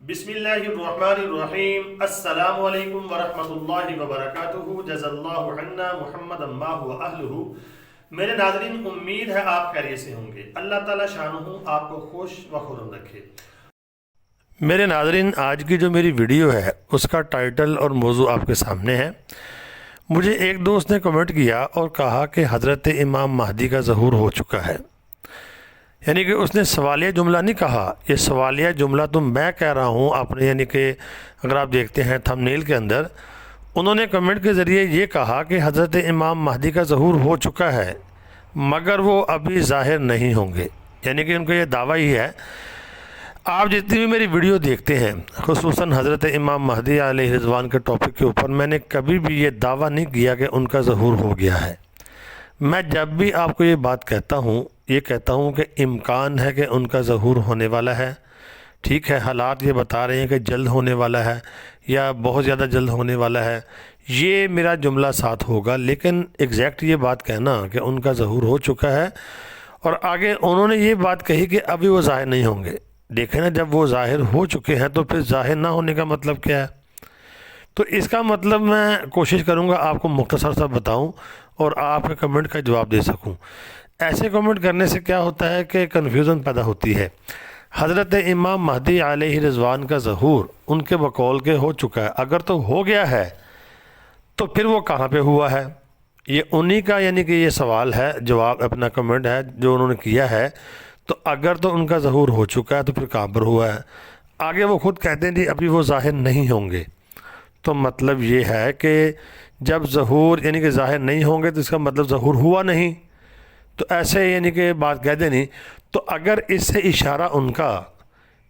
बिस्मिल्लाहिर्रहमानिर्रहीम। अस्सलामु अलैकुम वरहमतुल्लाहि वबरकातुहू। जज़ल्लाहु अन्ना मुहम्मदन मा हुवा अहलुहू। मेरे नाज़रीन, उम्मीद है आप खैरियत से होंगे। अल्लाह ताला शानुहु आपको खुश व खुर्रम रखे। मेरे नाज़रीन, आज की जो मेरी वीडियो है उसका टाइटल और मौजू आपके सामने है। मुझे एक दोस्त ने कमेंट किया और कहा कि हज़रत इमाम महदी का ज़हूर हो चुका है। यानी कि उसने सवालिया जुमला नहीं कहा, ये सवालिया जुमला तो मैं कह रहा हूँ आपने, यानी कि अगर आप देखते हैं थंबनेल के अंदर उन्होंने कमेंट के ज़रिए ये कहा कि हज़रत इमाम महदी का ज़हूर हो चुका है मगर वो अभी ज़ाहिर नहीं होंगे। यानी कि उनका ये दावा ही है। आप जितनी भी मेरी वीडियो देखते हैं खुसूसन हज़रत इमाम महदी अलैहि रिज़वान के टॉपिक के ऊपर, मैंने कभी भी ये दावा नहीं किया कि उनका ज़हूर हो गया है। मैं जब भी आपको ये बात कहता हूँ, ये कहता हूँ कि इम्कान है कि उनका ज़हूर होने वाला है। ठीक है, हालात ये बता रहे हैं कि जल्द होने वाला है या बहुत ज़्यादा जल्द होने वाला है, ये मेरा जुमला साथ होगा। लेकिन एग्जैक्ट ये बात कहना कि उनका ज़हूर हो चुका है और आगे उन्होंने ये बात कही कि अभी वो ज़ाहिर नहीं होंगे। देखें ना, जब वो ज़ाहिर हो चुके हैं तो फिर ज़ाहिर ना होने का मतलब क्या है? तो इसका मतलब मैं कोशिश करूँगा आपको मुख्तसर सा बताऊँ और आपके कमेंट का जवाब दे सकूँ। ऐसे कमेंट करने से क्या होता है कि कन्फ्यूज़न पैदा होती है। हज़रत इमाम महदी अलैहि रिज़वान का ज़हूर उनके बकौल के हो चुका है। अगर तो हो गया है तो फिर वो कहाँ पे हुआ है? ये उन्हीं का, यानी कि ये सवाल है, जवाब अपना कमेंट है जो उन्होंने किया है। तो अगर तो उनका ज़हूर हो चुका है तो फिर कहाँ पर हुआ है? आगे वो खुद कहते हैं जी अभी वो ज़ाहिर नहीं होंगे। तो मतलब ये है कि जब ज़हूर यानी कि ज़ाहिर नहीं होंगे तो इसका मतलब ज़हूर हुआ नहीं। तो ऐसे यानी कि बात कह देनी। तो अगर इससे इशारा उनका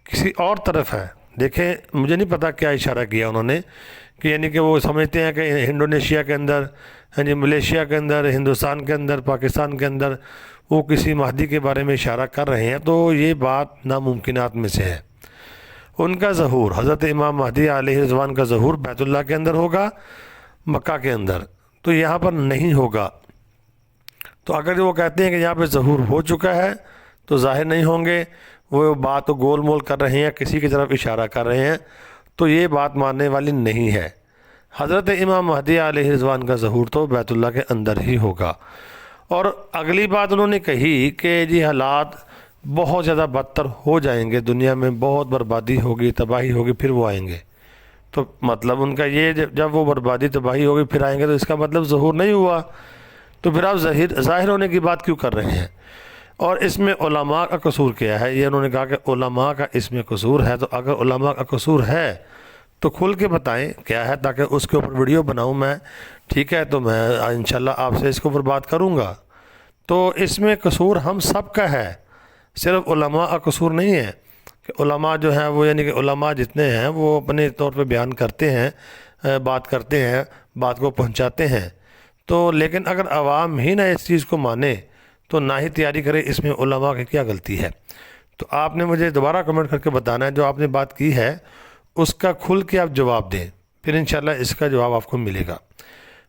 किसी और तरफ है, देखें मुझे नहीं पता क्या इशारा किया उन्होंने, कि यानी कि वो समझते हैं कि इंडोनेशिया के अंदर, हाँ जी, मलेशिया के अंदर, हिंदुस्तान के अंदर, पाकिस्तान के अंदर वो किसी महदी के बारे में इशारा कर रहे हैं। तो ये बात नामुमकिनात में से है। उनका ज़हूर, हज़रत इमाम महदी अलैहि रिज़वान का ज़हूर बैतुल्लाह के अंदर होगा, मक्का के अंदर, तो यहाँ पर नहीं होगा। तो अगर वो कहते हैं कि यहाँ पे ज़हूर हो चुका है तो ज़ाहिर नहीं होंगे, वो बात तो गोल मोल कर रहे हैं, किसी की तरफ इशारा कर रहे हैं, तो ये बात मानने वाली नहीं है। हज़रत इमाम महदी अलैहि रिज़वान का ज़हूर तो बैतुल्लाह के अंदर ही होगा। और अगली बात उन्होंने कही कि जी हालात बहुत ज़्यादा बदतर हो जाएंगे, दुनिया में बहुत बर्बादी होगी, तबाही होगी, फिर वो आएंगे। तो मतलब उनका ये, जब वो बर्बादी तबाही होगी फिर आएंगे, तो इसका मतलब ज़हूर नहीं हुआ। तो फिर आप ज़ाहिर होने की बात क्यों कर रहे हैं? और इसमें उलमा का कसूर क्या है? ये उन्होंने कहा कि उलमा का इसमें कसूर है। तो अगर उलमा का कसूर है तो खुल के बताएं क्या है, ताकि उसके ऊपर वीडियो बनाऊं मैं। ठीक है, तो मैं इंशाल्लाह आपसे इसके ऊपर बात करूंगा। तो इसमें कसूर हम सब का है, सिर्फ उलमा का कसूर नहीं है कि उलमा जो है वो, यानी कि उलमा जितने हैं वो अपने तौर पे बयान करते हैं, बात करते हैं, बात को पहुंचाते हैं। तो लेकिन अगर आवाम ही ना इस चीज़ को माने तो ना ही तैयारी करे, इसमें उलमा की क्या गलती है? तो आपने मुझे दोबारा कमेंट करके बताना है, जो आपने बात की है उसका खुल के आप जवाब दें, फिर इंशाल्लाह इसका जवाब आपको मिलेगा।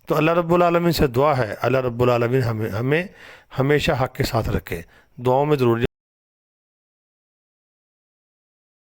तो अल्लाह रब्बुल आलमीन से दुआ है, अल्लाह रब्बुल आलमीन हमें हमेशा हक़ के साथ रखे। दुआओं में ज़रूर